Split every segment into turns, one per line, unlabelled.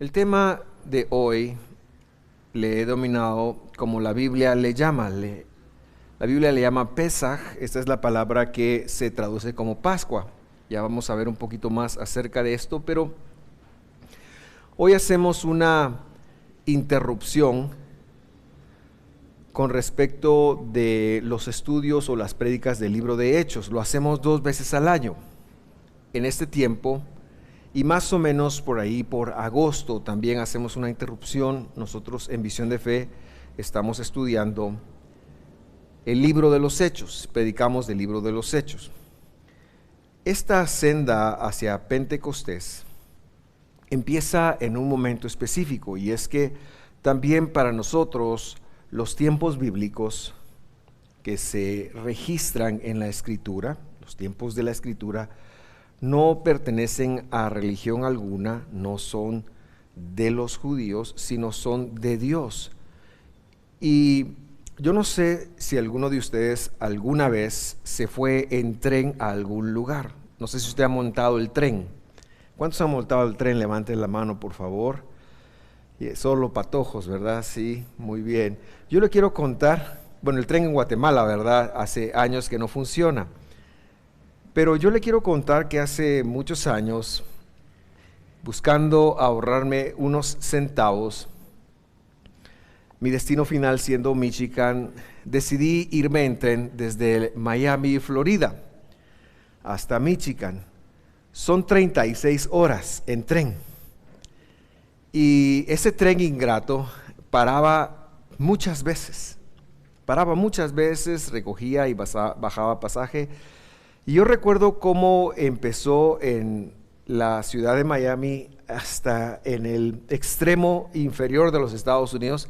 El tema de hoy le he denominado como la Biblia le llama. La Biblia le llama Pesaj. Esta es la palabra que se traduce como Pascua. Ya vamos a ver un poquito más acerca de esto, pero hoy hacemos una interrupción con respecto de los estudios o las prédicas del libro de Hechos. Lo hacemos 2 veces al año. En este tiempo, y más o menos por ahí, por agosto, también hacemos una interrupción. Nosotros en Visión de Fe estamos estudiando el libro de los Hechos, predicamos del libro de los Hechos. Esta senda hacia Pentecostés empieza en un momento específico, y es que también para nosotros los tiempos bíblicos que se registran en la Escritura, los tiempos de la Escritura, no pertenecen a religión alguna, no son de los judíos, sino son de Dios. Y yo no sé si alguno de ustedes alguna vez se fue en tren a algún lugar. No sé si usted ha montado el tren. ¿Cuántos han montado el tren? Levanten la mano, por favor. Solo patojos, ¿verdad? Sí, muy bien. Yo le quiero contar, bueno, el tren en Guatemala, ¿verdad? Hace años que no funciona. Pero yo le quiero contar que hace muchos años, buscando ahorrarme unos centavos, mi destino final siendo Michigan, decidí irme en tren desde Miami, Florida, hasta Michigan. Son 36 horas en tren. Y ese tren ingrato paraba muchas veces, recogía y bajaba pasaje. Y yo recuerdo cómo empezó en la ciudad de Miami hasta en el extremo inferior de los Estados Unidos.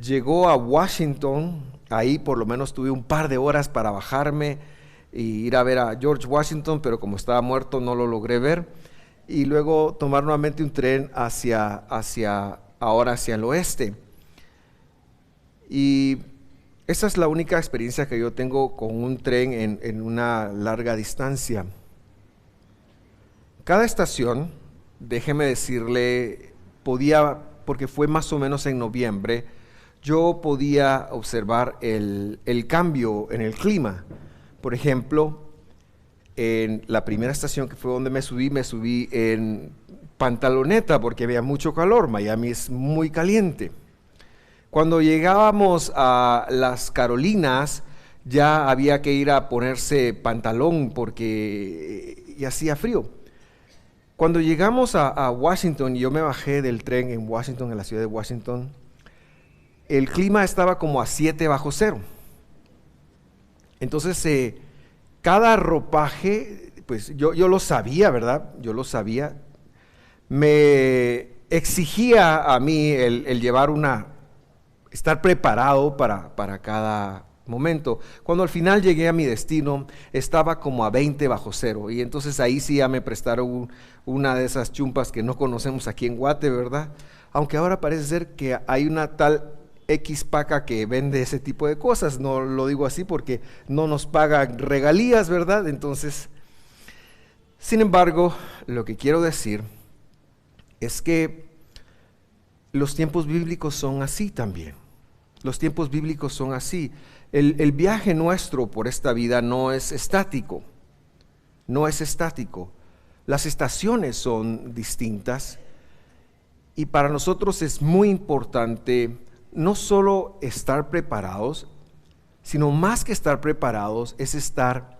Llegó a Washington, ahí por lo menos tuve un par de horas para bajarme e ir a ver a George Washington, pero como estaba muerto no lo logré ver. Y luego tomar nuevamente un tren hacia el oeste. Y esa es la única experiencia que yo tengo con un tren en una larga distancia. Cada estación, déjeme decirle, porque fue más o menos en noviembre, yo podía observar el cambio en el clima. Por ejemplo, en la primera estación que fue donde me subí en pantaloneta porque había mucho calor. Miami es muy caliente. Cuando llegábamos a las Carolinas, ya había que ir a ponerse pantalón porque ya hacía frío. Cuando llegamos a Washington, y yo me bajé del tren en Washington, en la ciudad de Washington, el clima estaba como a 7 bajo cero. Entonces, cada ropaje, pues yo lo sabía, ¿verdad? Yo lo sabía. Me exigía a mí el llevar estar preparado para cada momento. Cuando al final llegué a mi destino, estaba como a 20 bajo cero, y entonces ahí sí ya me prestaron una de esas chumpas que no conocemos aquí en Guate, ¿verdad? Aunque ahora parece ser que hay una tal X-Paca que vende ese tipo de cosas. No lo digo así porque no nos pagan regalías, ¿verdad? Entonces, sin embargo, lo que quiero decir es que los tiempos bíblicos son así también. Los tiempos bíblicos son así. El viaje nuestro por esta vida no es estático. No es estático. Las estaciones son distintas, y para nosotros es muy importante no solo estar preparados, sino más que estar preparados, es estar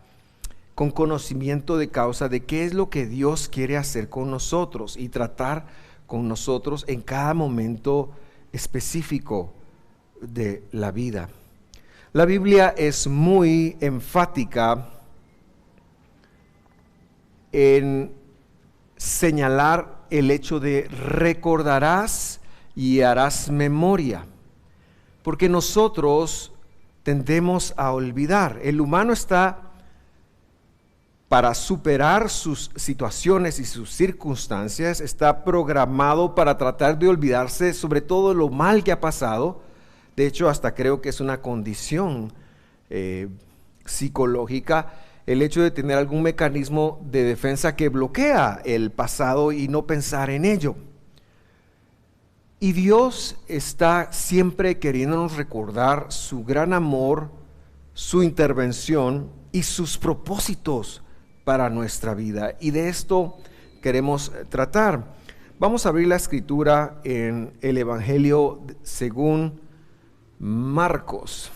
con conocimiento de causa de qué es lo que Dios quiere hacer con nosotros y tratar con nosotros en cada momento específico de la vida. La Biblia es muy enfática en señalar el hecho de recordarás y harás memoria, porque nosotros tendemos a olvidar. El humano está para superar sus situaciones y sus circunstancias, está programado para tratar de olvidarse sobre todo lo mal que ha pasado. De hecho, hasta creo que es una condición psicológica el hecho de tener algún mecanismo de defensa que bloquea el pasado y no pensar en ello. Y Dios está siempre queriéndonos recordar su gran amor, su intervención y sus propósitos para nuestra vida. Y de esto queremos tratar. Vamos a abrir la escritura en el Evangelio según Marcos,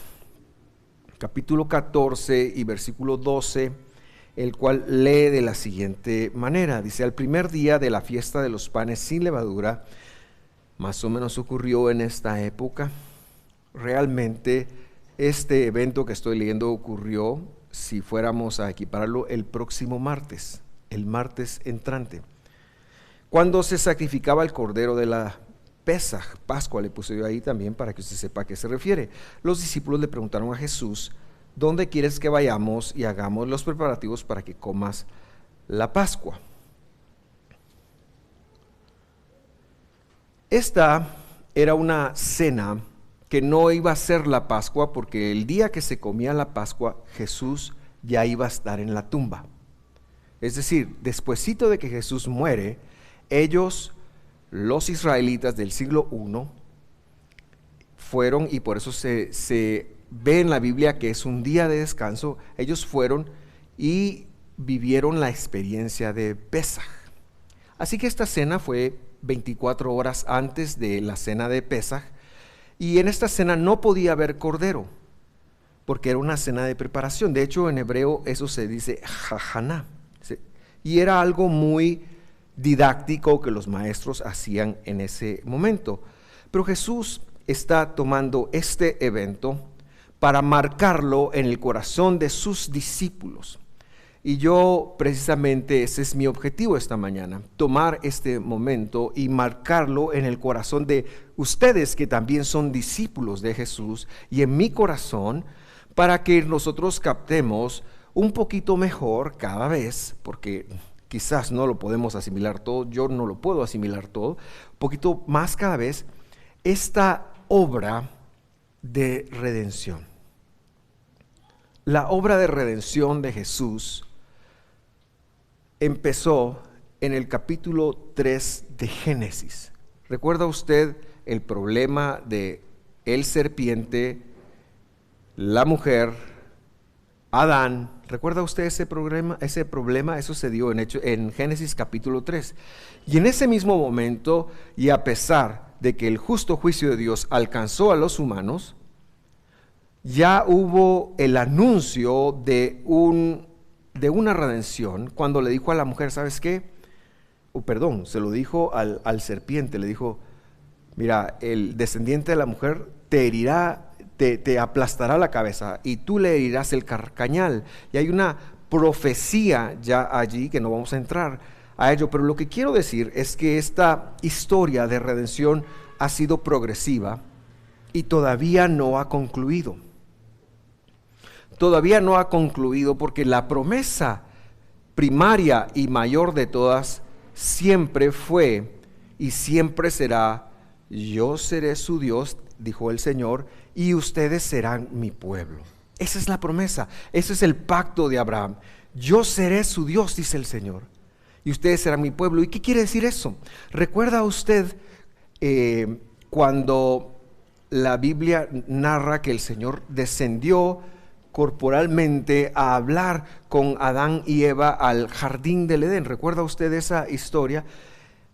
capítulo 14 y versículo 12, el cual lee de la siguiente manera. Dice: al primer día de la fiesta de los panes sin levadura, más o menos ocurrió en esta época. Realmente este evento que estoy leyendo ocurrió, si fuéramos a equiparlo, el próximo martes, el martes entrante, cuando se sacrificaba el cordero de la Pesaj, Pascua, le puse yo ahí también para que usted sepa a qué se refiere. Los discípulos le preguntaron a Jesús: ¿dónde quieres que vayamos y hagamos los preparativos para que comas la Pascua? Esta era una cena que no iba a ser la Pascua, porque el día que se comía la Pascua, Jesús ya iba a estar en la tumba. Es decir, despuesito de que Jesús muere, ellos, los israelitas del siglo I, fueron, y por eso se ve en la Biblia que es un día de descanso, ellos fueron y vivieron la experiencia de Pesaj. Así que esta cena fue 24 horas antes de la cena de Pesaj, y en esta cena no podía haber cordero, porque era una cena de preparación. De hecho, en hebreo eso se dice jajaná, y era algo muy didáctico que los maestros hacían en ese momento. Pero Jesús está tomando este evento para marcarlo en el corazón de sus discípulos. Y yo, precisamente, ese es mi objetivo esta mañana: tomar este momento y marcarlo en el corazón de ustedes, que también son discípulos de Jesús, y en mi corazón, para que nosotros captemos un poquito mejor cada vez, porque quizás no lo podemos asimilar todo, yo no lo puedo asimilar todo, un poquito más cada vez, esta obra de redención. La obra de redención de Jesús empezó en el capítulo 3 de Génesis. ¿Recuerda usted el problema de el serpiente, la mujer, Adán? ¿Recuerda usted ese problema? Eso se dio en Génesis capítulo 3. Y en ese mismo momento, y a pesar de que el justo juicio de Dios alcanzó a los humanos, ya hubo el anuncio de una redención, cuando le dijo a la mujer: ¿sabes qué? Se lo dijo al serpiente, le dijo: mira, el descendiente de la mujer te herirá, te aplastará la cabeza, y tú le herirás el carcañal. Y hay una profecía ya allí que no vamos a entrar a ello, pero lo que quiero decir es que esta historia de redención ha sido progresiva y todavía no ha concluido. Todavía no ha concluido, porque la promesa primaria y mayor de todas siempre fue y siempre será: yo seré su Dios, dijo el Señor, y ustedes serán mi pueblo. Esa es la promesa, ese es el pacto de Abraham. Yo seré su Dios, dice el Señor, y ustedes serán mi pueblo. ¿Y qué quiere decir eso? ¿Recuerda usted cuando la Biblia narra que el Señor descendió corporalmente a hablar con Adán y Eva al jardín del Edén? ¿Recuerda usted esa historia?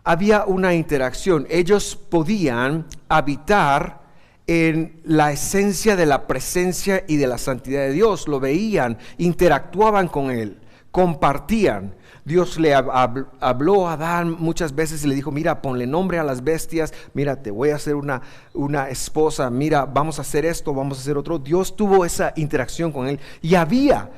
Había una interacción. Ellos podían habitar en la esencia de la presencia y de la santidad de Dios. Lo veían, interactuaban con Él, compartían. Dios le habló a Adán muchas veces y le dijo: mira, ponle nombre a las bestias, mira, te voy a hacer una esposa, mira, vamos a hacer esto, vamos a hacer otro. Dios tuvo esa interacción con él, y había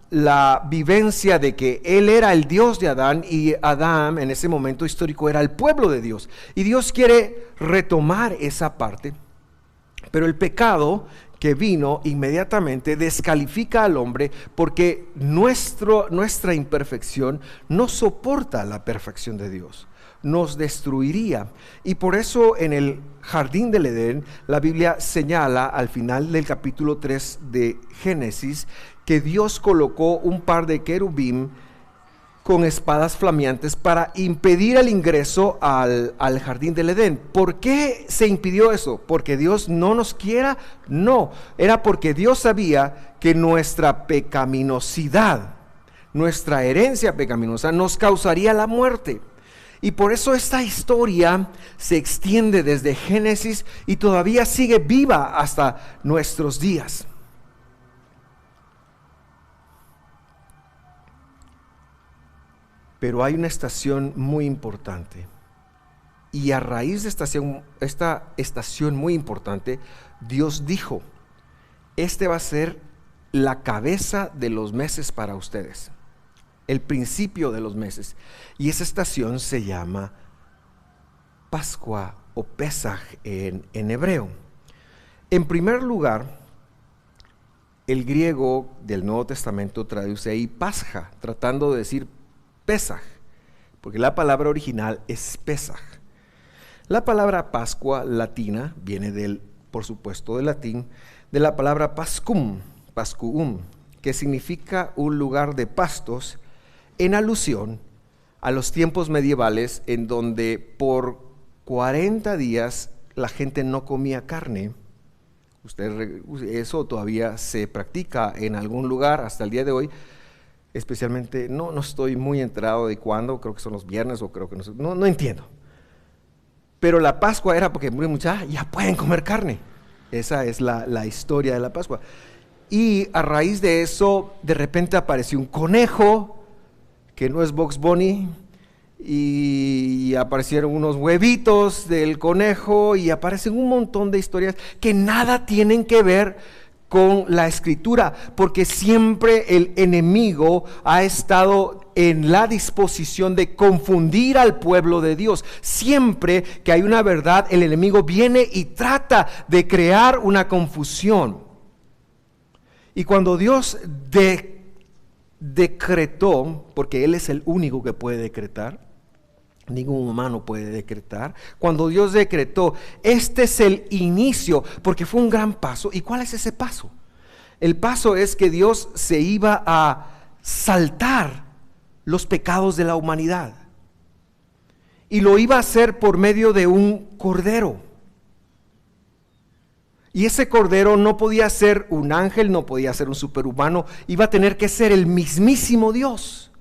la vivencia de que Él era el Dios de Adán, y Adán en ese momento histórico era el pueblo de Dios. Y Dios quiere retomar esa parte, pero el pecado que vino inmediatamente descalifica al hombre, porque nuestra imperfección no soporta la perfección de Dios, nos destruiría. Y por eso en el jardín del Edén, la Biblia señala al final del capítulo 3 de Génesis que Dios colocó un par de querubín con espadas flameantes para impedir el ingreso al jardín del Edén. ¿Por qué se impidió eso? ¿Porque Dios no nos quiera? No, era porque Dios sabía que nuestra pecaminosidad, nuestra herencia pecaminosa nos causaría la muerte. Y por eso esta historia se extiende desde Génesis y todavía sigue viva hasta nuestros días. Pero hay una estación muy importante. Y a raíz de esta estación muy importante, Dios dijo, este va a ser la cabeza de los meses para ustedes. El principio de los meses. Y esa estación se llama Pascua o Pesaj en hebreo. En primer lugar, el griego del Nuevo Testamento traduce ahí Pasja, tratando de decir Pesaj, porque la palabra original es Pesaj. La palabra Pascua latina viene por supuesto del latín, de la palabra pascuum, que significa un lugar de pastos, en alusión a los tiempos medievales en donde por 40 días la gente no comía carne. Eso todavía se practica en algún lugar hasta el día de hoy, especialmente, no estoy muy enterado de cuándo, creo que son los viernes o creo que no entiendo. Pero la Pascua era porque ya pueden comer carne. Esa es la historia de la Pascua. Y a raíz de eso, de repente apareció un conejo, que no es Bugs Bunny, y aparecieron unos huevitos del conejo, y aparecen un montón de historias que nada tienen que ver con la Escritura, porque siempre el enemigo ha estado en la disposición de confundir al pueblo de Dios. Siempre que hay una verdad, el enemigo viene y trata de crear una confusión. Y cuando Dios decretó, porque Él es el único que puede decretar, ningún humano puede decretar. Cuando Dios decretó, este es el inicio, porque fue un gran paso. ¿Y cuál es ese paso? El paso es que Dios se iba a saltar los pecados de la humanidad. Y lo iba a hacer por medio de un cordero. Y ese cordero no podía ser un ángel, no podía ser un superhumano, iba a tener que ser el mismísimo Dios.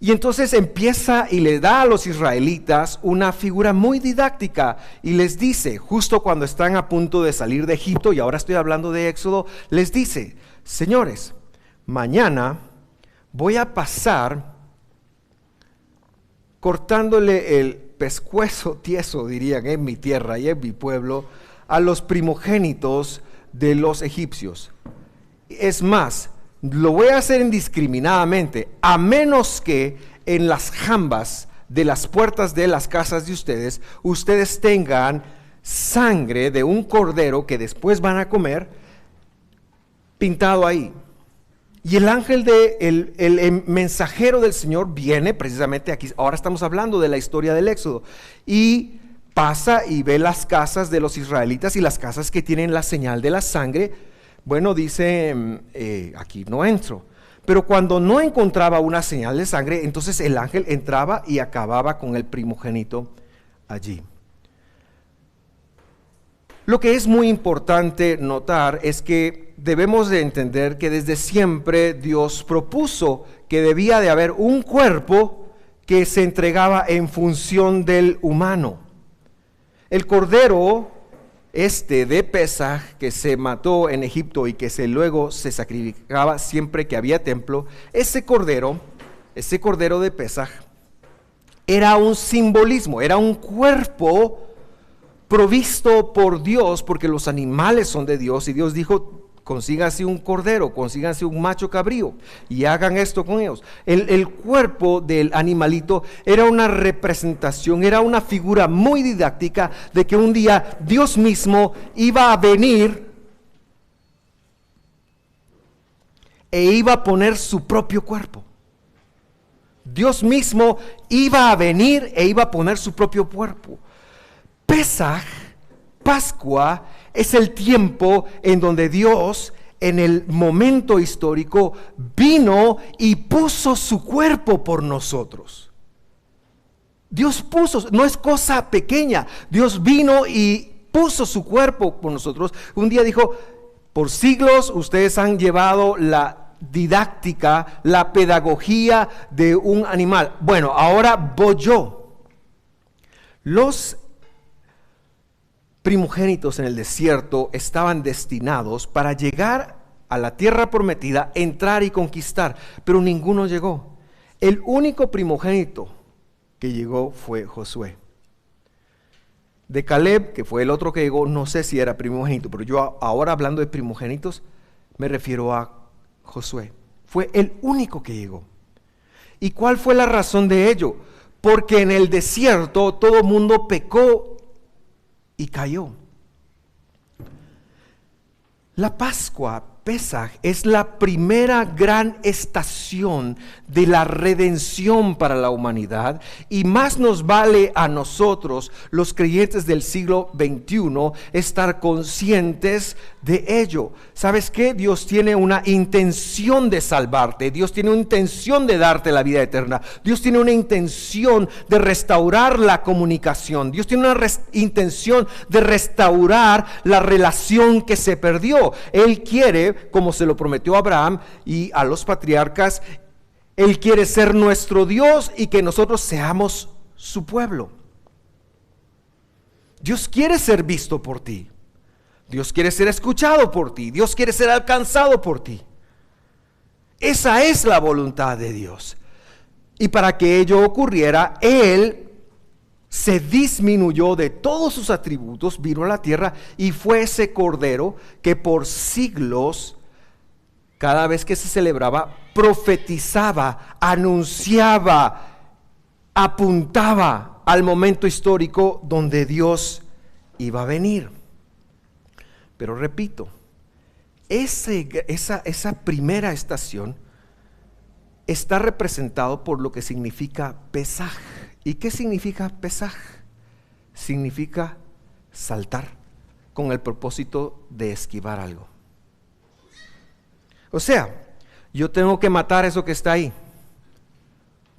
Y entonces empieza y le da a los israelitas una figura muy didáctica y les dice, justo cuando están a punto de salir de Egipto, y ahora estoy hablando de Éxodo, les dice, señores, mañana voy a pasar cortándole el pescuezo tieso, dirían en mi tierra y en mi pueblo, a los primogénitos de los egipcios. Es más, lo voy a hacer indiscriminadamente, a menos que en las jambas de las puertas de las casas de ustedes tengan sangre de un cordero que después van a comer, pintado ahí. Y el ángel el mensajero del Señor viene precisamente aquí. Ahora estamos hablando de la historia del Éxodo. Y pasa y ve las casas de los israelitas y las casas que tienen la señal de la sangre. Bueno, dice, aquí no entro. Pero cuando no encontraba una señal de sangre, entonces el ángel entraba y acababa con el primogénito allí. Lo que es muy importante notar es que debemos de entender que desde siempre Dios propuso que debía de haber un cuerpo que se entregaba en función del humano. El cordero de Pesaj que se mató en Egipto y que luego se sacrificaba siempre que había templo, ese cordero de Pesaj era un simbolismo, era un cuerpo provisto por Dios, porque los animales son de Dios, y Dios dijo, consíganse un cordero, consíganse un macho cabrío y hagan esto con ellos. El cuerpo del animalito era una representación, era una figura muy didáctica de que un día Dios mismo iba a venir e iba a poner su propio cuerpo. Dios mismo iba a venir e iba a poner su propio cuerpo. Pesaj, Pascua, es el tiempo en donde Dios en el momento histórico vino y puso su cuerpo por nosotros. Dios puso, no es cosa pequeña, Dios vino y puso su cuerpo por nosotros. Un día dijo, por siglos ustedes han llevado la didáctica, la pedagogía de un animal. Bueno, ahora voy yo. Los primogénitos en el desierto estaban destinados para llegar a la tierra prometida, entrar y conquistar, pero ninguno llegó. El único primogénito que llegó fue Josué. De Caleb, que fue el otro que llegó, no sé si era primogénito, pero yo ahora hablando de primogénitos me refiero a Josué. Fue el único que llegó. ¿Y cuál fue la razón de ello? Porque en el desierto todo el mundo pecó y cayó. La Pascua, Pesaj, es la primera gran estación de la redención para la humanidad, y más nos vale a nosotros, los creyentes del siglo XXI, estar conscientes de ello. ¿Sabes qué? Dios tiene una intención de salvarte, Dios tiene una intención de darte la vida eterna, Dios tiene una intención de restaurar la comunicación, Dios tiene una intención de restaurar la relación que se perdió. Él quiere, como se lo prometió a Abraham y a los patriarcas, Él quiere ser nuestro Dios y que nosotros seamos su pueblo. Dios quiere ser visto por ti. Dios quiere ser escuchado por ti. Dios quiere ser alcanzado por ti. Esa es la voluntad de Dios. Y para que ello ocurriera, Él se disminuyó de todos sus atributos, vino a la tierra y fue ese cordero que por siglos, cada vez que se celebraba, profetizaba, anunciaba, apuntaba al momento histórico donde Dios iba a venir. Pero repito, esa primera estación está representado por lo que significa Pesaj. ¿Y qué significa Pesaj? Significa saltar con el propósito de esquivar algo. O sea, yo tengo que matar eso que está ahí,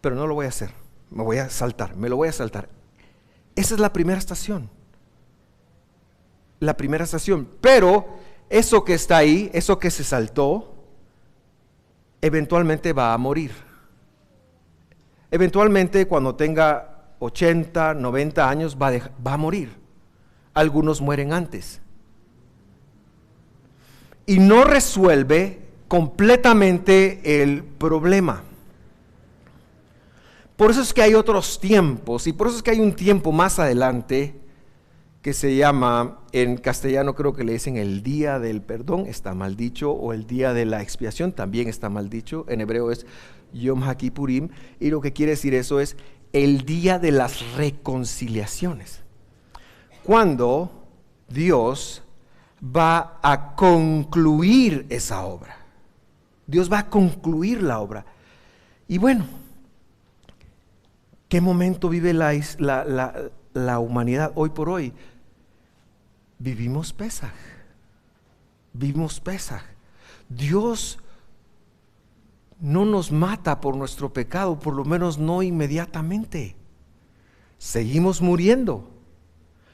pero no lo voy a hacer. Me voy a saltar, me lo voy a saltar. Esa es la primera estación. La primera estación. Pero eso que está ahí, eso que se saltó, eventualmente va a morir. Eventualmente cuando tenga 80, 90 años va a morir. Algunos mueren antes. Y no resuelve completamente el problema. Por eso es que hay otros tiempos, y por eso es que hay un tiempo más adelante que se llama, en castellano creo que le dicen el día del perdón, está mal dicho, o el día de la expiación, también está mal dicho. En hebreo es Yom HaKippurim, y lo que quiere decir eso es el día de las reconciliaciones, cuando Dios va a concluir esa obra. Dios va a concluir la obra. Y bueno, ¿qué momento vive la humanidad hoy por hoy? Vivimos Pesaj. Vivimos Pesaj. Dios no nos mata por nuestro pecado, por lo menos no inmediatamente. Seguimos muriendo.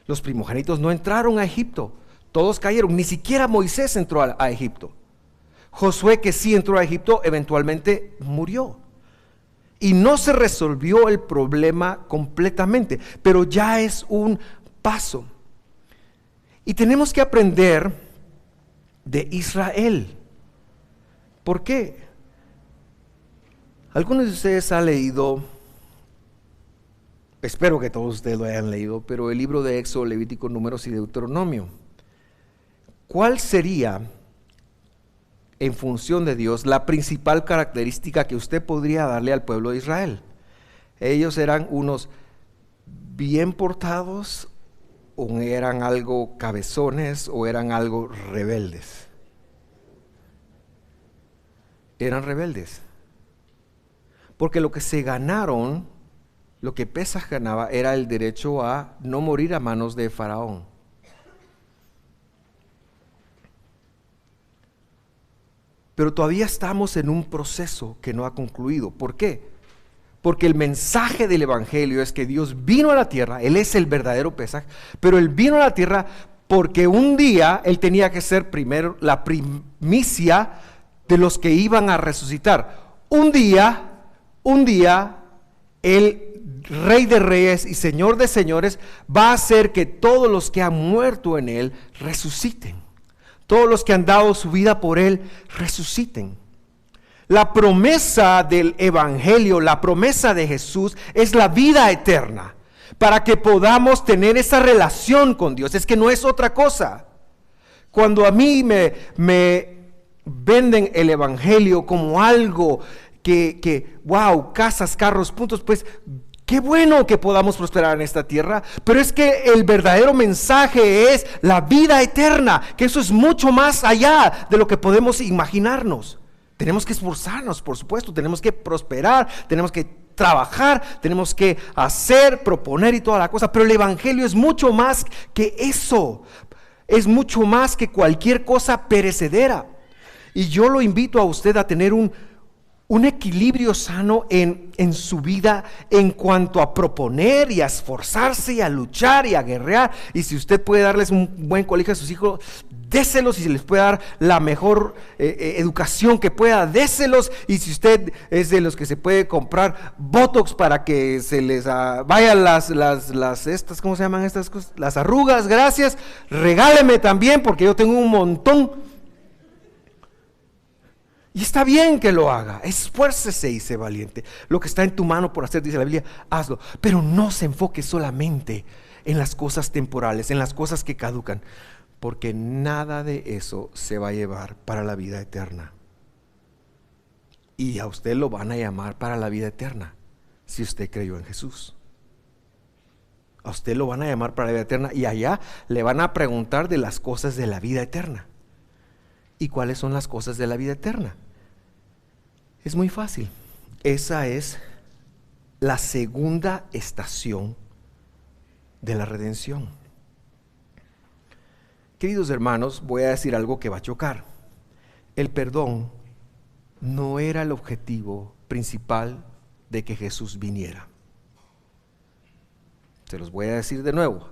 Los primogénitos no entraron a Egipto. Todos cayeron. Ni siquiera Moisés entró a Egipto. Josué, que sí entró a Egipto, eventualmente murió. Y no se resolvió el problema completamente, pero ya es un paso. Y tenemos que aprender de Israel. ¿Por qué? Algunos de ustedes han leído, espero que todos ustedes lo hayan leído, pero el libro de Éxodo, Levítico, Números y Deuteronomio. ¿Cuál sería, en función de Dios, la principal característica que usted podría darle al pueblo de Israel? Ellos eran unos bien portados, o eran algo cabezones, o eran algo rebeldes. Eran rebeldes. Porque lo que se ganaron, lo que Pesaj ganaba, era el derecho a no morir a manos de Faraón. pero todavía estamos en un proceso que no ha concluido. ¿Por qué? Porque el mensaje del Evangelio es que Dios vino a la tierra, Él es el verdadero Pesaj, pero Él vino a la tierra porque un día Él tenía que ser primero la primicia de los que iban a resucitar. Un día, el Rey de Reyes y Señor de Señores va a hacer que todos los que han muerto en Él resuciten. Todos los que han dado su vida por Él resuciten. La promesa del Evangelio, la promesa de Jesús es la vida eterna, para que podamos tener esa relación con Dios. Es que no es otra cosa. Cuando a mí me venden el Evangelio como algo wow, casas, carros, puntos, pues qué bueno que podamos prosperar en esta tierra, pero es que el verdadero mensaje es la vida eterna, que eso es mucho más allá de lo que podemos imaginarnos. Tenemos que esforzarnos, por supuesto, tenemos que prosperar, tenemos que trabajar, tenemos que hacer, proponer y toda la cosa, pero el Evangelio es mucho más que eso, es mucho más que cualquier cosa perecedera. Y yo lo invito a usted a tener un equilibrio sano en su vida en cuanto a proponer y a esforzarse y a luchar y a guerrear. Y si usted puede darles un buen colegio a sus hijos, déselos. Y si les puede dar la mejor educación que pueda, déselos. Y si usted es de los que se puede comprar Botox para que se les vayan las estas, ¿cómo se llaman estas cosas? Las arrugas, gracias, regáleme también porque yo tengo un montón. Y está bien que lo haga, esfuércese y sé valiente. Lo que está en tu mano por hacer, dice la Biblia, hazlo. Pero no se enfoque solamente en las cosas temporales, en las cosas que caducan, porque nada de eso se va a llevar para la vida eterna. Y a usted lo van a llamar para la vida eterna, si usted creyó en Jesús. A usted lo van a llamar para la vida eterna y allá le van a preguntar de las cosas de la vida eterna. ¿Y cuáles son las cosas de la vida eterna? Es muy fácil. Esa es la segunda estación de la redención. Queridos hermanos, voy a decir algo que va a chocar. El perdón no era el objetivo principal de que Jesús viniera. Se los voy a decir de nuevo.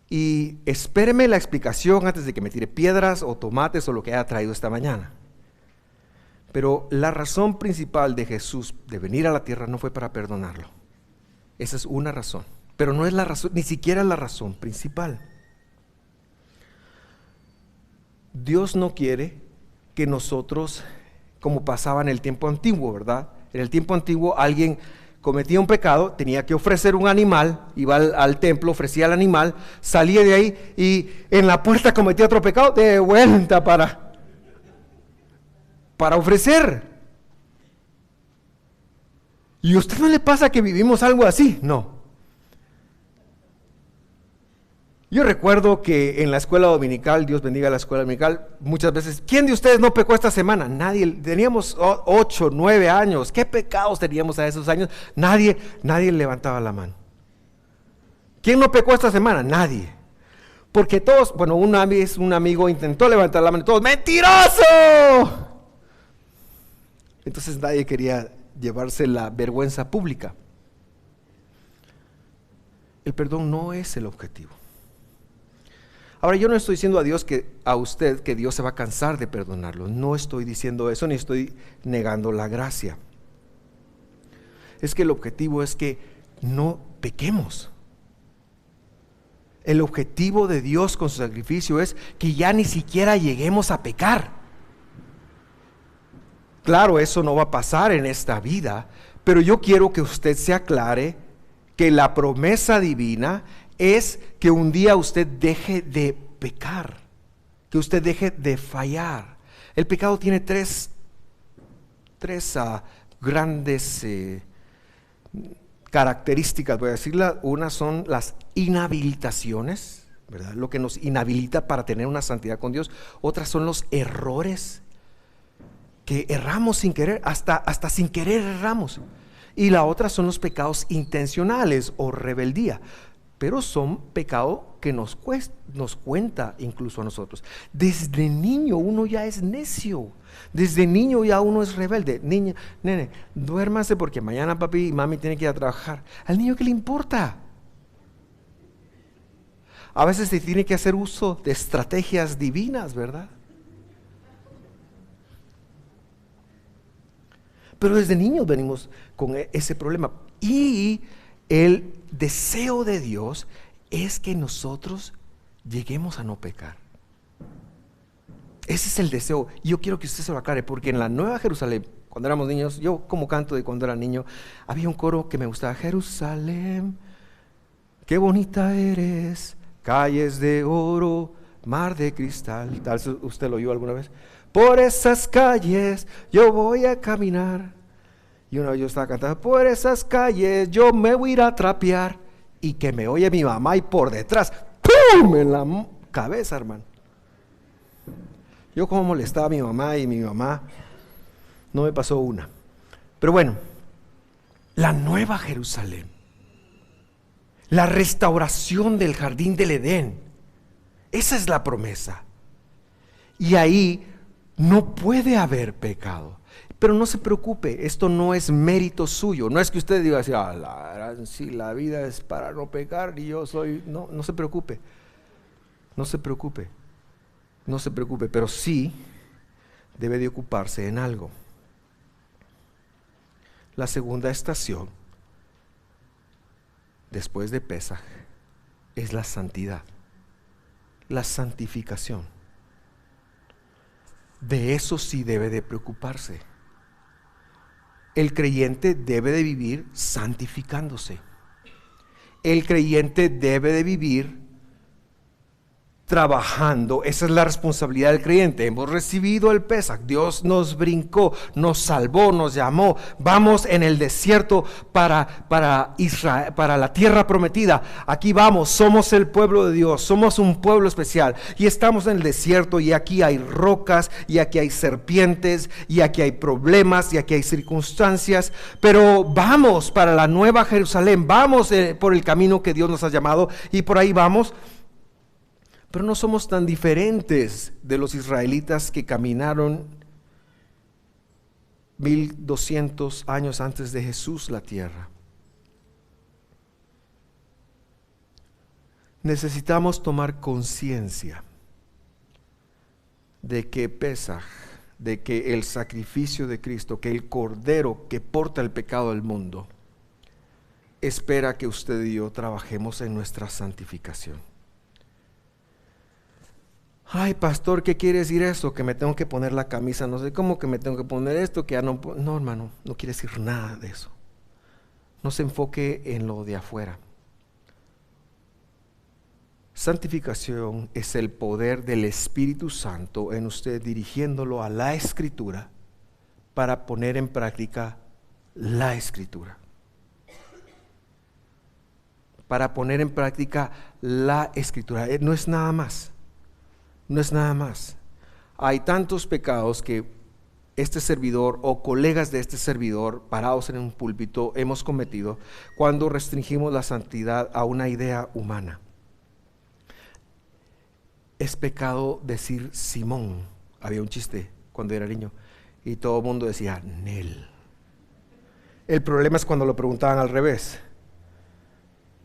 Y espéreme la explicación antes de que me tire piedras o tomates o lo que haya traído esta mañana. Pero la razón principal de Jesús de venir a la tierra no fue para perdonarlo. Esa es una razón, pero no es la razón, ni siquiera la razón principal. Dios no quiere que nosotros, como pasaba en el tiempo antiguo, ¿verdad? En el tiempo antiguo alguien cometía un pecado, tenía que ofrecer un animal, iba al templo, ofrecía el animal, salía de ahí y en la puerta cometía otro pecado, de vuelta para ofrecer. ¿Y a usted no le pasa que vivimos algo así? No. Yo recuerdo que en la escuela dominical, Dios bendiga la escuela dominical, muchas veces, ¿quién de ustedes no pecó esta semana? Nadie, teníamos 8, 9 años, ¿qué pecados teníamos a esos años? Nadie levantaba la mano. ¿Quién no pecó esta semana? Nadie. Porque todos, bueno, una vez un amigo intentó levantar la mano y todos, ¡mentiroso! Entonces nadie quería llevarse la vergüenza pública. El perdón no es el objetivo. Ahora, yo no estoy diciendo a usted que Dios se va a cansar de perdonarlo. No estoy diciendo eso, ni estoy negando la gracia. Es que el objetivo es que no pequemos. El objetivo de Dios con su sacrificio es que ya ni siquiera lleguemos a pecar. Claro, eso no va a pasar en esta vida, pero yo quiero que usted se aclare que la promesa divina es que un día usted deje de pecar, que usted deje de fallar. El pecado tiene tres grandes características, voy a decirla. Una son las inhabilitaciones, ¿verdad? Lo que nos inhabilita para tener una santidad con Dios. Otras son los errores, que erramos sin querer, hasta sin querer erramos. Y la otra son los pecados intencionales o rebeldía. pero son pecados que nos cuenta incluso a nosotros. Desde niño uno ya es necio, desde niño ya uno es rebelde. Niña, nene, duérmase porque mañana papi y mami tienen que ir a trabajar. ¿Al niño qué le importa? A veces se tiene que hacer uso de estrategias divinas, ¿verdad? Pero desde niños venimos con ese problema. Y el deseo de Dios es que nosotros lleguemos a no pecar. Ese es el deseo. Yo quiero que usted se lo aclare, porque en la Nueva Jerusalén, cuando éramos niños, yo como canto de cuando era niño, había un coro que me gustaba: Jerusalén, qué bonita eres, calles de oro, mar de cristal. Tal vez usted lo oyó alguna vez. Por esas calles yo voy a caminar. Y una vez yo estaba cantando: por esas calles yo me voy a ir a trapear. Y que me oye mi mamá y por detrás, ¡pum!, en la cabeza, hermano. Yo como molestaba a mi mamá y mi mamá no me pasó una. Pero bueno, la Nueva Jerusalén, la restauración del jardín del Edén, esa es la promesa. Y ahí no puede haber pecado. Pero no se preocupe, esto no es mérito suyo. No es que usted diga así: si la vida es para no pecar y yo soy... No, no se preocupe. No se preocupe. No se preocupe, pero sí debe de ocuparse en algo. La segunda estación, después de Pesaj, es la santidad, la santificación. De eso sí debe de preocuparse. El creyente debe de vivir santificándose. El creyente debe de vivir trabajando. Esa es la responsabilidad del creyente. Hemos recibido el Pesaj, Dios nos brincó, nos salvó, nos llamó. Vamos en el desierto para Israel, para la tierra prometida. Aquí vamos, somos el pueblo de Dios, somos un pueblo especial y estamos en el desierto, y aquí hay rocas, y aquí hay serpientes, y aquí hay problemas, y aquí hay circunstancias, pero vamos para la Nueva Jerusalén, vamos por el camino que Dios nos ha llamado, y por ahí vamos. Pero no somos tan diferentes de los israelitas que caminaron 1200 años antes de Jesús la tierra. Necesitamos tomar conciencia de que Pesaj, de que el sacrificio de Cristo, que el Cordero que porta el pecado del mundo, espera que usted y yo trabajemos en nuestra santificación. Ay, pastor, ¿qué quiere decir eso? Que me tengo que poner la camisa, no sé cómo, que me tengo que poner esto, que ya no... No, hermano, no quiere decir nada de eso. No se enfoque en lo de afuera. Santificación es el poder del Espíritu Santo en usted, dirigiéndolo a la Escritura para poner en práctica la Escritura. Para poner en práctica la Escritura. No es nada más. No es nada más. Hay tantos pecados que este servidor o colegas de este servidor parados en un púlpito hemos cometido cuando restringimos la santidad a una idea humana. Es pecado decir Simón. Había un chiste cuando era niño y todo el mundo decía Nel. El problema es cuando lo preguntaban al revés.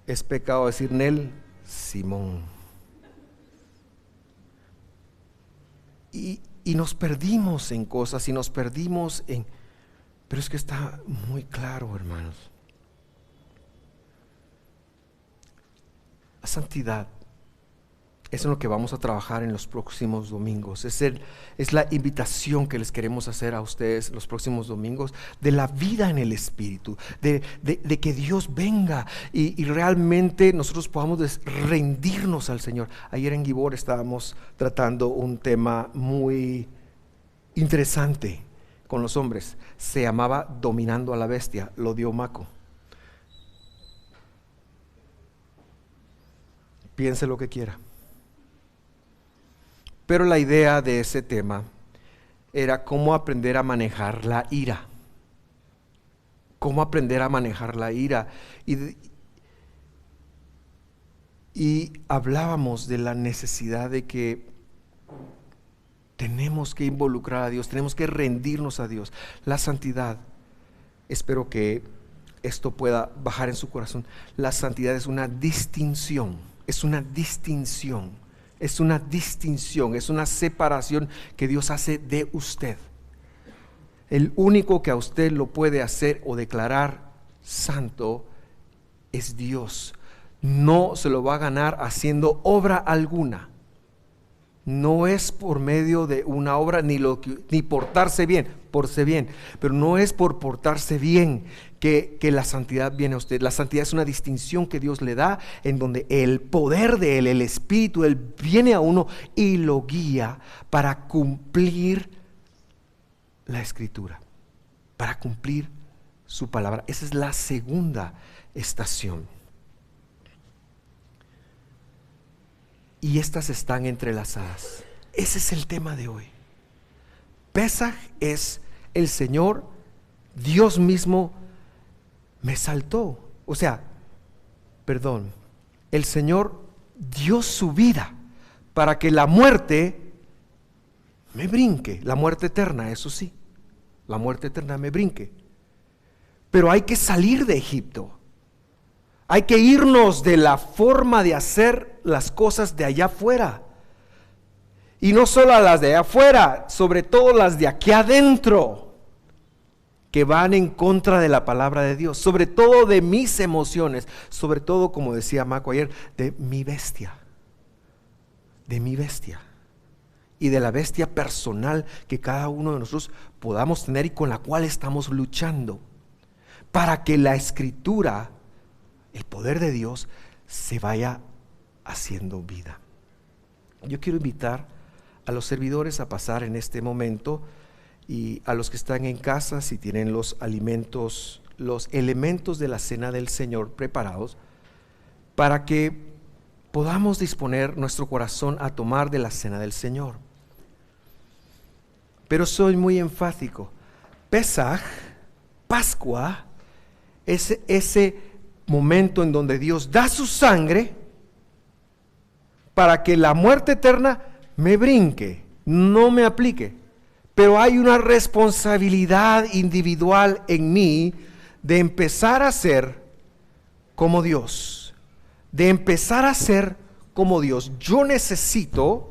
Es pecado decir Nel, Simón. Y nos perdimos en cosas y nos perdimos en... Pero es que está muy claro, hermanos. La santidad es en lo que vamos a trabajar en los próximos domingos. Es la invitación que les queremos hacer a ustedes los próximos domingos, de la vida en el Espíritu, de que Dios venga y realmente nosotros podamos rendirnos al Señor. Ayer en Gibor estábamos tratando un tema muy interesante con los hombres. Se llamaba Dominando a la Bestia. Lo dio Maco. Piense lo que quiera. Pero la idea de ese tema era cómo aprender a manejar la ira. Cómo aprender a manejar la ira. Y hablábamos de la necesidad de que tenemos que involucrar a Dios, tenemos que rendirnos a Dios. La santidad, espero que esto pueda bajar en su corazón. La santidad es una distinción, es una distinción, es una distinción, es una separación que Dios hace de usted. El único que a usted lo puede hacer o declarar santo es Dios. No se lo va a ganar haciendo obra alguna. No es por medio de una obra ni portarse bien, pero no es por portarse bien que la santidad viene a usted. La santidad es una distinción que Dios le da, en donde el poder de Él, el Espíritu, Él viene a uno y lo guía para cumplir la Escritura, para cumplir su palabra. Esa es la segunda estación. Y estas están entrelazadas. Ese es el tema de hoy. Pesaj es el Señor, Dios mismo me saltó. El Señor dio su vida para que la muerte me brinque. La muerte eterna, eso sí. La muerte eterna me brinque. Pero hay que salir de Egipto. Hay que irnos de la forma de hacer las cosas de allá afuera. Y no solo a las de allá afuera, sobre todo las de aquí adentro, que van en contra de la palabra de Dios, sobre todo de mis emociones, sobre todo, como decía Marco ayer, de mi bestia, y de la bestia personal que cada uno de nosotros podamos tener y con la cual estamos luchando, para que la Escritura, el poder de Dios, se vaya haciendo vida. Yo quiero invitar a los servidores a pasar en este momento, y a los que están en casa, si tienen los alimentos, los elementos de la cena del Señor preparados, para que podamos disponer nuestro corazón a tomar de la cena del Señor. Pero soy muy enfático. Pesaj, Pascua, es ese momento en donde Dios da su sangre para que la muerte eterna me brinque, no me aplique. Pero hay una responsabilidad individual en mí de empezar a ser como Dios. Yo necesito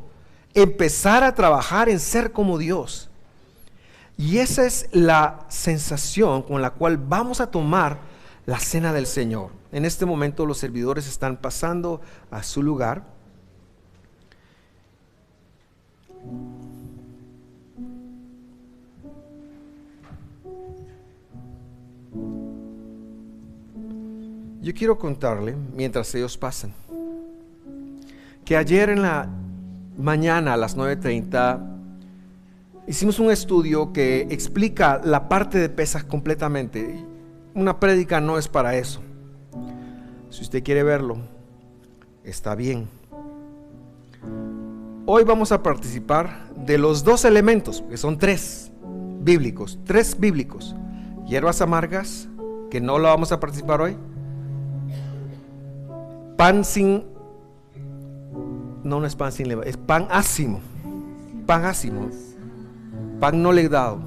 empezar a trabajar en ser como Dios. Y esa es la sensación con la cual vamos a tomar la cena del Señor. En este momento los servidores están pasando a su lugar. Yo quiero contarle, mientras ellos pasan, que ayer en la mañana a las 9:30 hicimos un estudio que explica la parte de Pesaj completamente. Una prédica no es para eso. Si usted quiere verlo, está bien. Hoy vamos a participar de los dos elementos, que son tres bíblicos. Hierbas amargas, que no lo vamos a participar hoy. No es pan sin levadura, es pan ácimo, pan no leudado,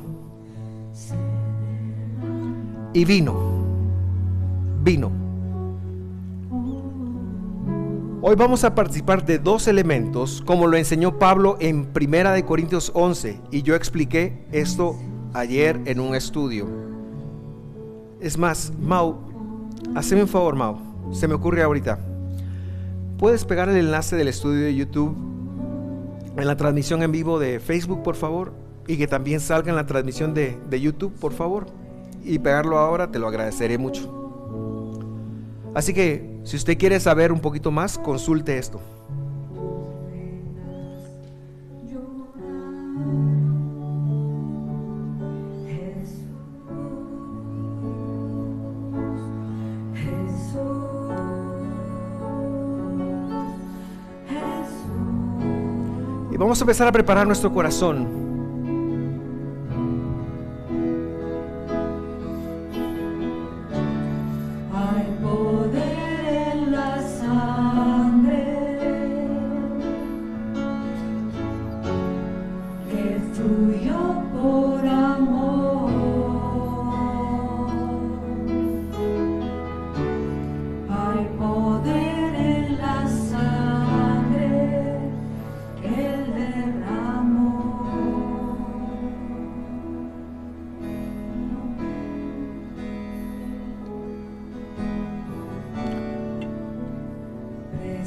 y vino. Hoy vamos a participar de dos elementos, como lo enseñó Pablo en 1 Corintios 11, y yo expliqué esto ayer en un estudio. Es más, Mau, hazme un favor, Mau, se me ocurre ahorita. ¿Puedes pegar el enlace del estudio de YouTube en la transmisión en vivo de Facebook, por favor? Y que también salga en la transmisión de YouTube, por favor. Y pegarlo ahora, te lo agradeceré mucho. Así que, si usted quiere saber un poquito más, consulte esto. Vamos a empezar a preparar nuestro corazón.
Hay poder en la sangre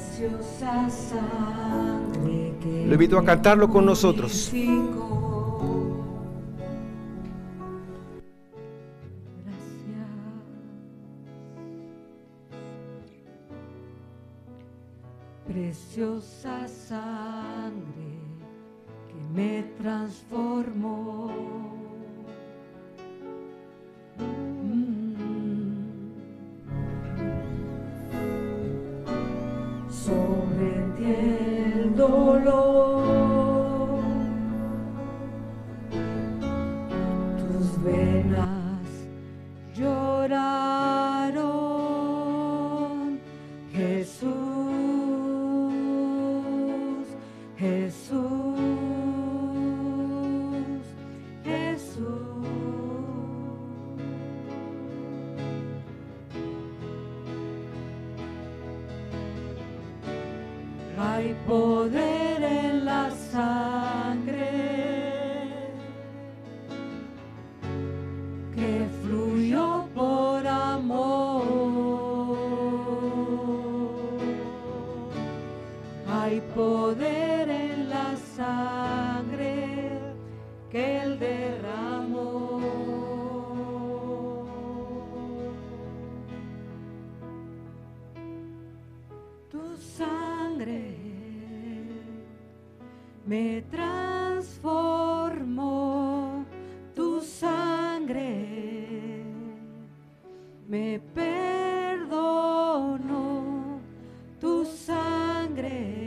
preciosa sangre que
Lo invito a cantarlo con nosotros.
Preciosa sangre que me transformó. Sobre ti el dolor, tus venas lloraron, Jesús. Jesús, Jesús, hay poder en la sangre que fluyó por amor. Hay poder en la sangre que Él derramó. Tu sangre me transformó, tu sangre me perdonó, tu sangre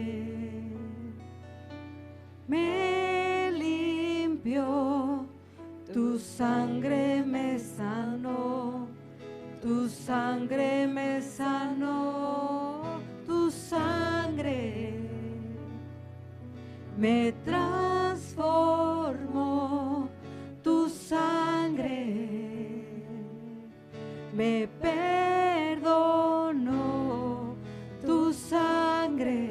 me limpió, tu sangre me sanó, tu sangre me sanó, tu sangre me transformó, tu sangre me perdonó, tu sangre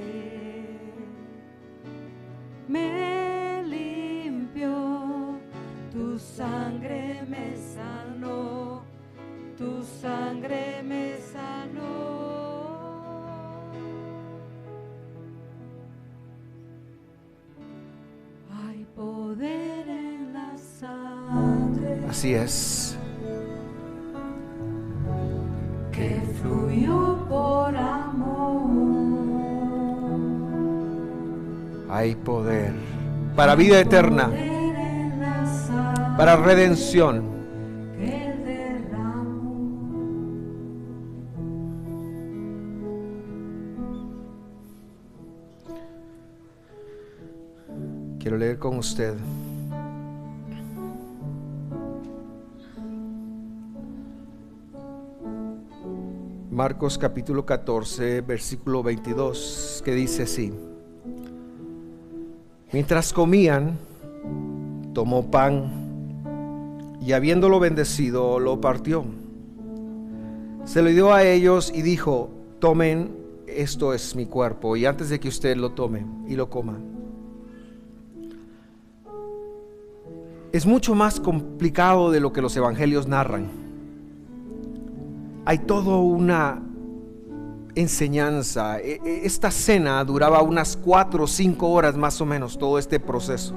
me limpió, tu sangre me sanó, tu sangre me sanó. Hay poder en la sangre.
Así es.
Que fluyó por amor.
Hay poder para vida eterna, para redención. Quiero leer con usted Marcos capítulo 14, versículo 22, que dice así: mientras comían, tomó pan y habiéndolo bendecido, lo partió. Se lo dio a ellos y dijo: tomen, esto es mi cuerpo. Y antes de que usted lo tome y lo coma, es mucho más complicado de lo que los evangelios narran. Hay toda una enseñanza. Esta cena duraba unas 4 o 5 horas más o menos, todo este proceso.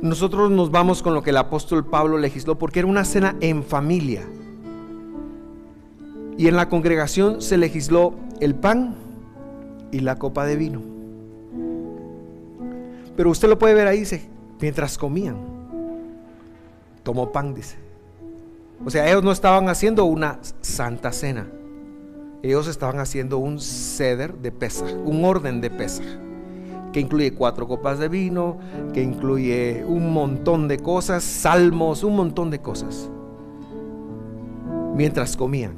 Nosotros nos vamos con lo que el apóstol Pablo legisló, porque era una cena en familia. Y en la congregación se legisló el pan y la copa de vino. Pero usted lo puede ver ahí, dice, mientras comían, tomó pan, dice. O sea, ellos no estaban haciendo una santa cena. Ellos estaban haciendo un seder de Pesaj, un orden de Pesaj, que incluye 4 copas de vino, que incluye un montón de cosas, salmos, un montón de cosas. Mientras comían,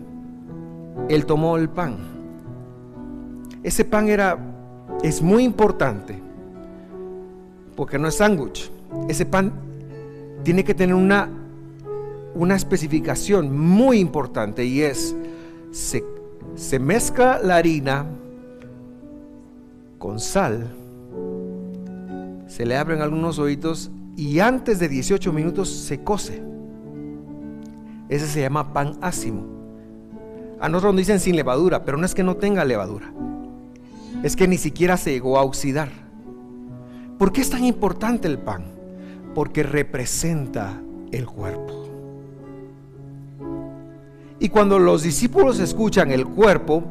él tomó el pan. Ese pan es muy importante, porque no es sándwich. Ese pan tiene que tener una especificación muy importante, y es: se mezcla la harina con sal, se le abren algunos hoyitos y antes de 18 minutos se cose. Ese se llama pan ácimo. A nosotros nos dicen sin levadura, pero no es que no tenga levadura, es que ni siquiera se llegó a oxidar. ¿Por qué es tan importante el pan? Porque representa el cuerpo. Y cuando los discípulos escuchan el cuerpo,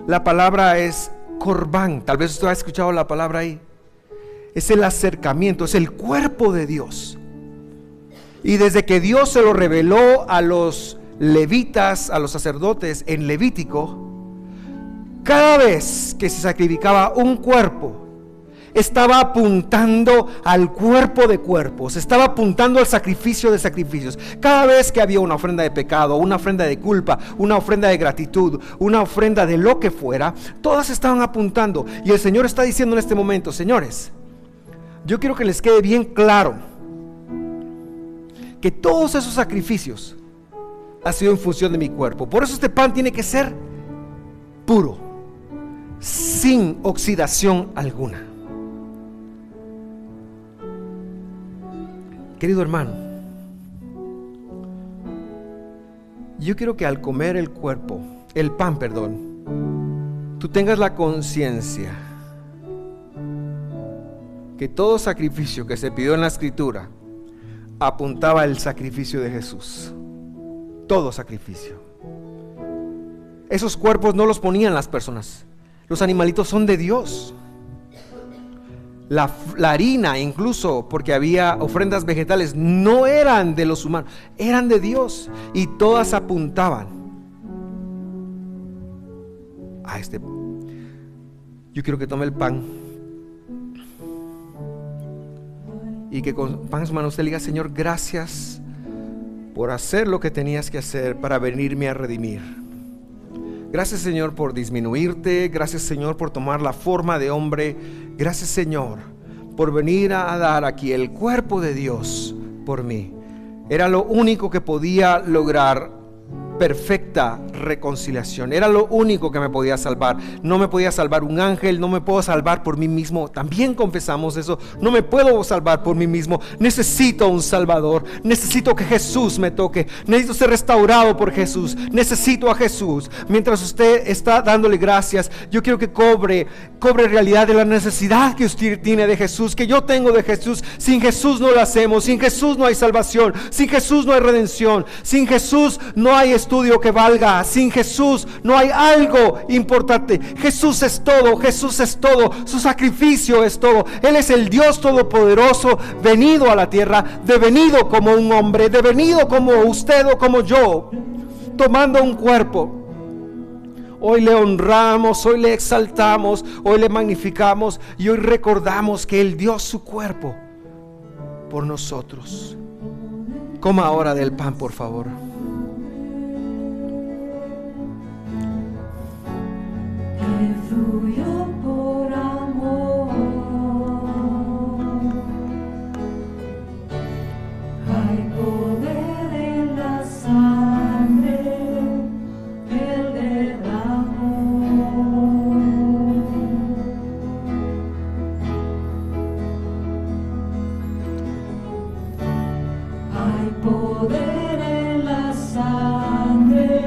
la palabra es corbán. Tal vez usted ha escuchado la palabra ahí. Es el acercamiento, es el cuerpo de Dios. Y desde que Dios se lo reveló a los levitas, a los sacerdotes en Levítico, cada vez que se sacrificaba un cuerpo, estaba apuntando al cuerpo de cuerpos, estaba apuntando al sacrificio de sacrificios. Cada vez que había una ofrenda de pecado, una ofrenda de culpa, una ofrenda de gratitud, una ofrenda de lo que fuera, todas estaban apuntando. Y el Señor está diciendo en este momento: señores, yo quiero que les quede bien claro que todos esos sacrificios han sido en función de mi cuerpo. Por eso este pan tiene que ser puro, sin oxidación alguna. Querido hermano, yo quiero que al comer el pan, tú tengas la conciencia que todo sacrificio que se pidió en la Escritura apuntaba al sacrificio de Jesús. Todo sacrificio. Esos cuerpos no los ponían las personas. Los animalitos son de Dios. La harina, incluso porque había ofrendas vegetales, no eran de los humanos, eran de Dios. Y todas apuntaban a este. Yo quiero que tome el pan y que con pan en su mano usted le diga: Señor, gracias por hacer lo que tenías que hacer para venirme a redimir. Gracias, Señor, por disminuirte. Gracias, Señor, por tomar la forma de hombre. Gracias, Señor, por venir a dar aquí el cuerpo de Dios por mí. Era lo único que podía lograr perfecta reconciliación. Era lo único que me podía salvar. No me podía salvar un ángel, no me puedo salvar por mí mismo. También confesamos eso. No me puedo salvar por mí mismo. Necesito un Salvador. Necesito que Jesús me toque. Necesito ser restaurado por Jesús. Necesito a Jesús. Mientras usted está dándole gracias, yo quiero que cobre realidad de la necesidad que usted tiene de Jesús, que yo tengo de Jesús. Sin Jesús no lo hacemos. Sin Jesús no hay salvación. Sin Jesús no hay redención. Sin Jesús no hay estudio que valga. Sin Jesús no hay algo importante. Jesús es todo. Jesús es todo. Su sacrificio es todo. Él es el Dios todopoderoso, venido a la tierra, devenido como un hombre, devenido como usted o como yo, tomando un cuerpo. Hoy le honramos, hoy le exaltamos, hoy le magnificamos y hoy recordamos que Él dio su cuerpo por nosotros. Coma ahora del pan, por favor.
Que fluyó por amor. Hay poder en la sangre que Él derramó. Hay poder en la sangre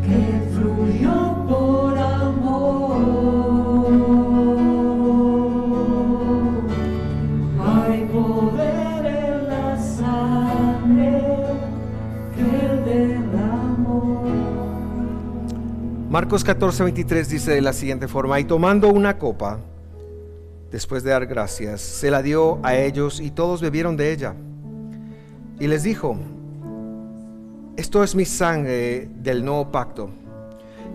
que fluyó por amor. Hay poder en la sangre que Él derramó.
Marcos 14:23 dice de la siguiente forma: y tomando una copa, después de dar gracias, se la dio a ellos y todos bebieron de ella. Y les dijo: esto es mi sangre del nuevo pacto,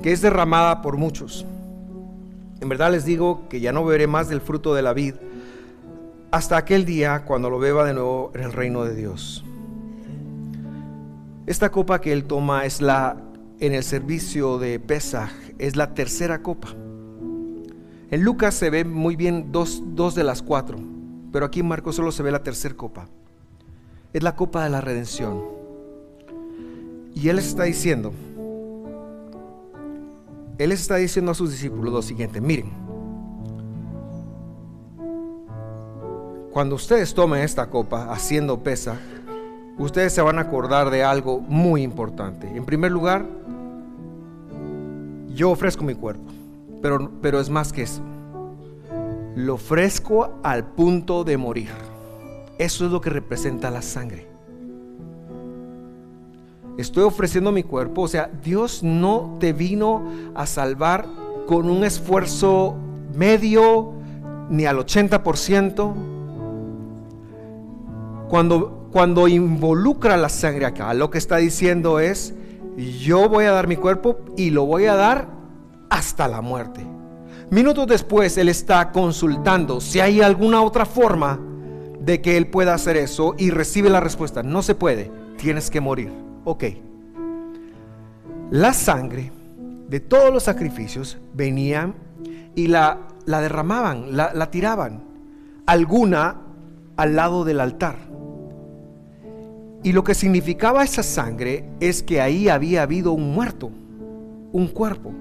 que es derramada por muchos. En verdad les digo que ya no beberé más del fruto de la vid hasta aquel día cuando lo beba de nuevo en el reino de Dios. Esta copa que él toma es en el servicio de Pesaj, es la tercera copa. En Lucas se ve muy bien dos de las cuatro, pero aquí en Marcos solo se ve la tercera copa. Es la copa de la redención. Y Él les está diciendo a sus discípulos lo siguiente: miren, cuando ustedes tomen esta copa haciendo Pesaj, ustedes se van a acordar de algo muy importante. En primer lugar, yo ofrezco mi cuerpo, pero es más que eso. Lo ofrezco al punto de morir. Eso es lo que representa la sangre. Estoy ofreciendo mi cuerpo. O sea, Dios no te vino a salvar con un esfuerzo medio ni al 80%. Cuando involucra la sangre acá, lo que está diciendo es: yo voy a dar mi cuerpo y lo voy a dar hasta la muerte. Minutos después, Él está consultando si hay alguna otra forma de que Él pueda hacer eso, y recibe la respuesta: no se puede, tienes que morir. Ok. La sangre de todos los sacrificios venían y la derramaban, la tiraban, alguna al lado del altar. Y lo que significaba esa sangre es que ahí había habido un muerto, un cuerpo.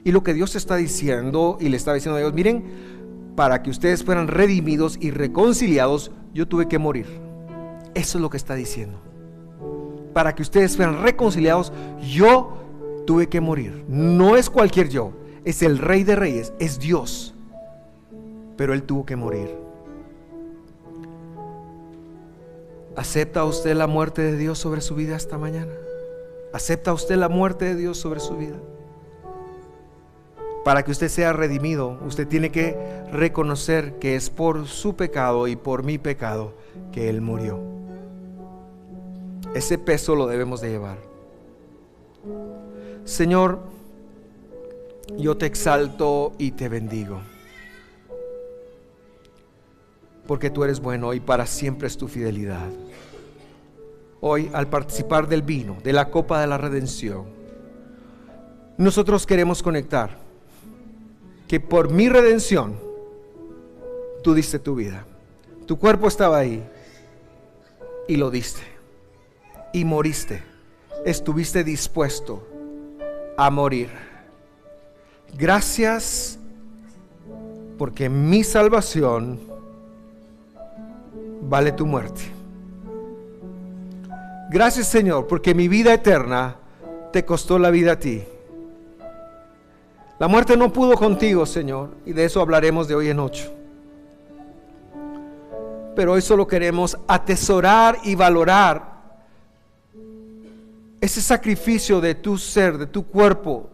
Y lo que Dios está diciendo, y le está diciendo a Dios: miren, para que ustedes fueran redimidos y reconciliados, yo tuve que morir. Eso es lo que está diciendo. Para que ustedes fueran reconciliados, yo tuve que morir. No es cualquier yo, es el Rey de Reyes, es Dios. Pero Él tuvo que morir. ¿Acepta usted la muerte de Dios sobre su vida esta mañana? ¿Acepta usted la muerte de Dios sobre su vida? Para que usted sea redimido, usted tiene que reconocer que es por su pecado y por mi pecado que Él murió. Ese peso lo debemos de llevar. Señor, yo te exalto y te bendigo, porque tú eres bueno y para siempre es tu fidelidad. Hoy, al participar del vino, de la copa de la redención, nosotros queremos conectar que por mi redención tú diste tu vida. Tu cuerpo estaba ahí y lo diste, y moriste. Estuviste dispuesto a morir. Gracias, porque mi salvación vale tu muerte. Gracias, Señor, porque mi vida eterna te costó la vida a ti. La muerte no pudo contigo, Señor, y de eso hablaremos de hoy en 8. Pero hoy solo queremos atesorar y valorar ese sacrificio de tu ser, de tu cuerpo,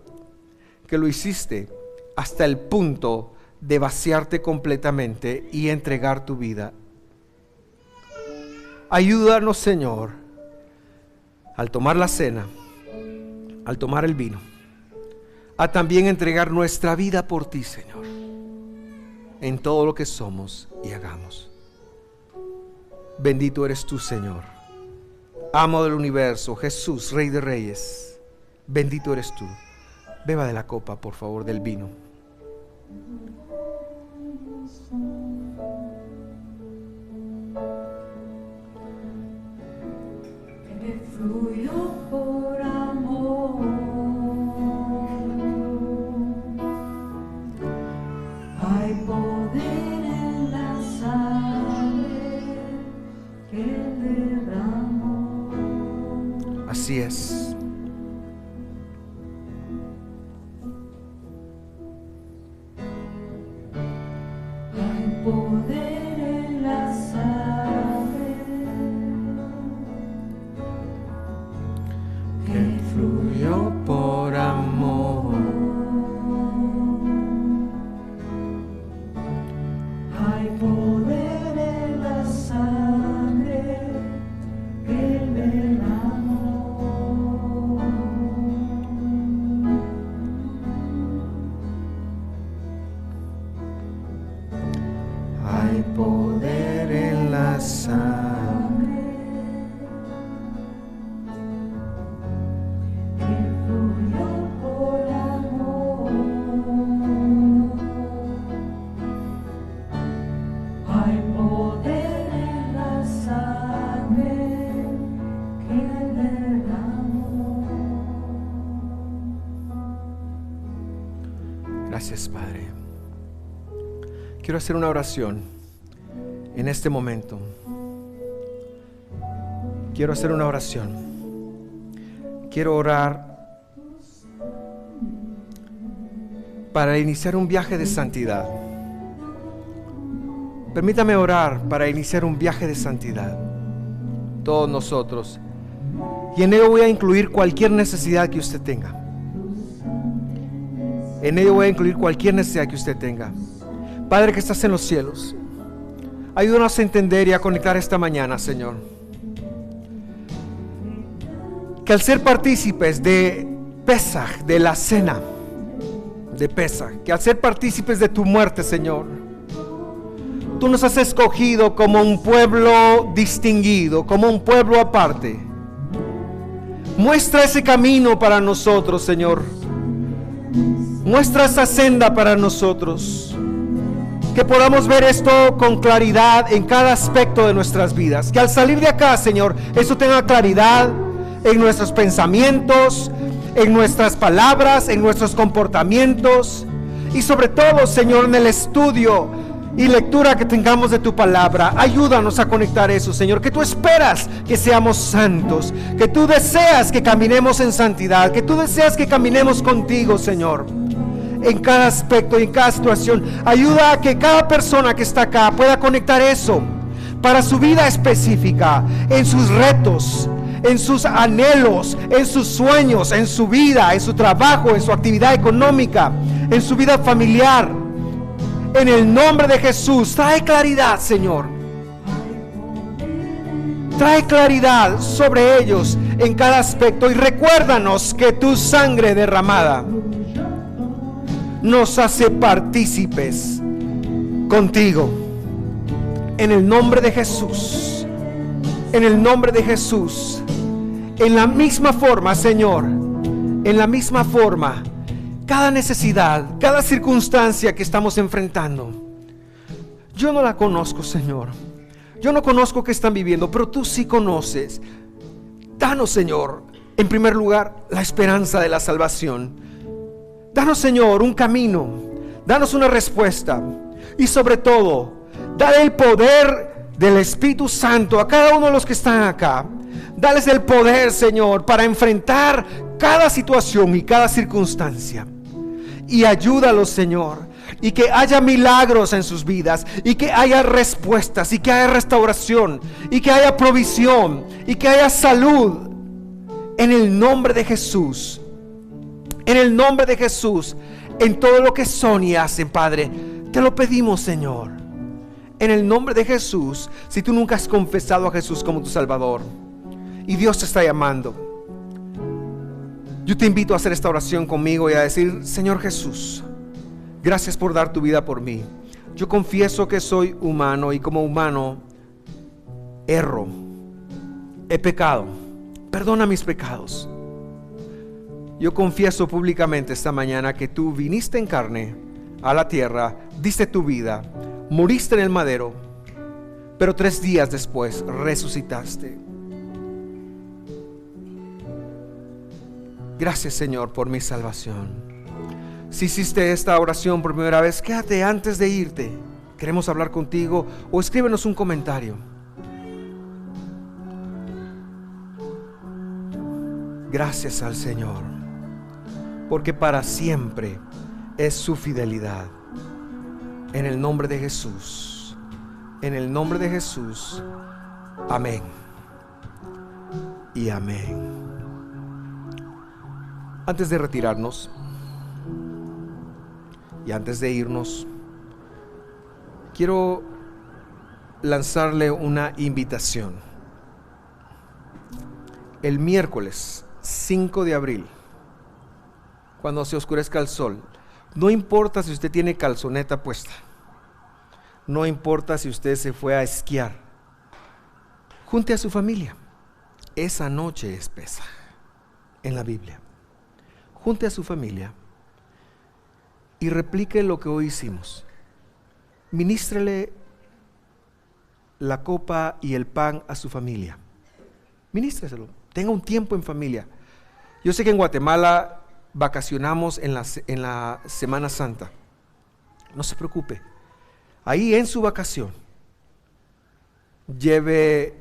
que lo hiciste hasta el punto de vaciarte completamente y entregar tu vida. Ayúdanos, Señor, al tomar la cena, al tomar el vino, a también entregar nuestra vida por ti, Señor, en todo lo que somos y hagamos. Bendito eres tú, Señor, amo del universo, Jesús, Rey de Reyes. Bendito eres tú. Beba de la copa, por favor, del vino.
Que fluyó por amor. Hay poder en la sangre que derramó.
Así es.
Hay poder en la sangre que
Fluyó por amor.
hay poder en la sangre que derramó.
Hay poder en la sangre.
Que fluyó por amor. Hay poder en la sangre que derramó.
Gracias, Padre. Quiero hacer una oración en este momento. quiero hacer una oración. Quiero orar para iniciar un viaje de santidad. Permítame orar para iniciar un viaje de santidad. Todos nosotros. Y en ello voy a incluir cualquier necesidad que usted tenga. En ello voy a incluir cualquier necesidad que usted tenga. Padre que estás en los cielos, ayúdanos a entender y a conectar esta mañana, Señor, que al ser partícipes de Pesaj, de la cena de Pesaj, que al ser partícipes de tu muerte, Señor, tú nos has escogido como un pueblo distinguido, como un pueblo aparte. Muestra ese camino para nosotros, Señor. Muestra esa senda para nosotros. Que podamos ver esto con claridad en cada aspecto de nuestras vidas. Que al salir de acá, Señor, eso tenga claridad en nuestros pensamientos, en nuestras palabras, en nuestros comportamientos. Y sobre todo, Señor, en el estudio y lectura que tengamos de tu palabra. Ayúdanos a conectar eso, Señor. Que tú esperas que seamos santos. Que tú deseas que caminemos en santidad. Que tú deseas que caminemos contigo, Señor. En cada aspecto y en cada situación. Ayuda a que cada persona que está acá pueda conectar eso para su vida específica, en sus retos, en sus anhelos, en sus sueños, en su vida, en su trabajo, en su actividad económica, en su vida familiar. En el nombre de Jesús, trae claridad, Señor. Trae claridad sobre ellos en cada aspecto. Y recuérdanos que tu sangre derramada nos hace partícipes contigo. En el nombre de Jesús. En el nombre de Jesús. En la misma forma, Señor, en la misma forma, cada necesidad, cada circunstancia que estamos enfrentando, yo no la conozco, Señor. Yo no conozco qué están viviendo, pero tú sí conoces. Danos, Señor, en primer lugar, la esperanza de la salvación. Danos, Señor, un camino. Danos una respuesta. Y sobre todo, dale el poder del Espíritu Santo a cada uno de los que están acá. Dales el poder, Señor, para enfrentar cada situación y cada circunstancia. Y ayúdalos, Señor, y que haya milagros en sus vidas, y que haya respuestas, y que haya restauración, y que haya provisión, y que haya salud. En el nombre de Jesús. En el nombre de Jesús. En todo lo que son y hacen, Padre, te lo pedimos, Señor. En el nombre de Jesús. Si tú nunca has confesado a Jesús como tu Salvador y Dios te está llamando, yo te invito a hacer esta oración conmigo y a decir: Señor Jesús, gracias por dar tu vida por mí. Yo confieso que soy humano y como humano erro, he pecado. Perdona mis pecados. Yo confieso públicamente esta mañana que tú viniste en carne a la tierra, diste tu vida, moriste en el madero, pero 3 días después resucitaste. Gracias, Señor, por mi salvación. Si hiciste esta oración por primera vez, quédate antes de irte. Queremos hablar contigo o escríbenos un comentario. Gracias al Señor, porque para siempre es su fidelidad. En el nombre de Jesús. En el nombre de Jesús. Amén. Y amén. Antes de retirarnos y antes de irnos, quiero lanzarle una invitación. El miércoles 5 de abril, cuando se oscurezca el sol, no importa si usted tiene calzoneta puesta, no importa si usted se fue a esquiar, junte a su familia. Esa noche es Pesaj en la Biblia. Junte a su familia y replique lo que hoy hicimos. Ministrele la copa y el pan a su familia. Ministreselo. Tenga un tiempo en familia. Yo sé que en Guatemala vacacionamos en la Semana Santa. No se preocupe. Ahí en su vacación, lleve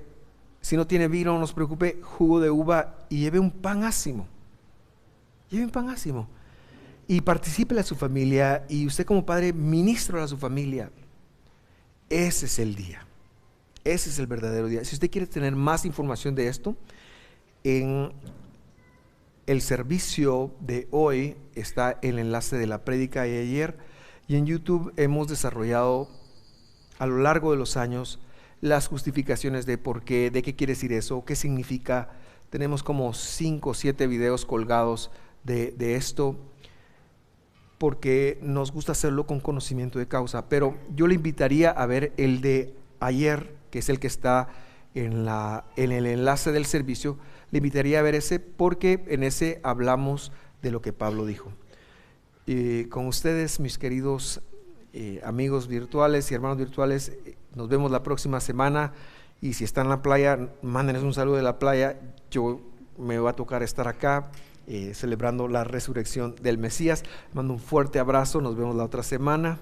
Si no tiene vino, no se preocupe, jugo de uva y lleve un pan ácimo. Lleve un pan ácimo. Y participe a su familia y usted como padre ministre a su familia. Ese es el día. Ese es el verdadero día. Si usted quiere tener más información de esto, en el servicio de hoy está el enlace de la prédica de ayer, y en YouTube hemos desarrollado a lo largo de los años las justificaciones de por qué, de qué quiere decir eso, qué significa. Tenemos como 5 o 7 videos colgados de esto, porque nos gusta hacerlo con conocimiento de causa. Pero yo le invitaría a ver el de ayer, que es el que está en el enlace del servicio. Le invitaría a ver ese, porque en ese hablamos de lo que Pablo dijo. Con ustedes, mis queridos amigos virtuales y hermanos virtuales, nos vemos la próxima semana. Y si están en la playa, mándenos un saludo de la playa. Yo me va a tocar estar acá celebrando la resurrección del Mesías. Mando un fuerte abrazo, nos vemos la otra semana.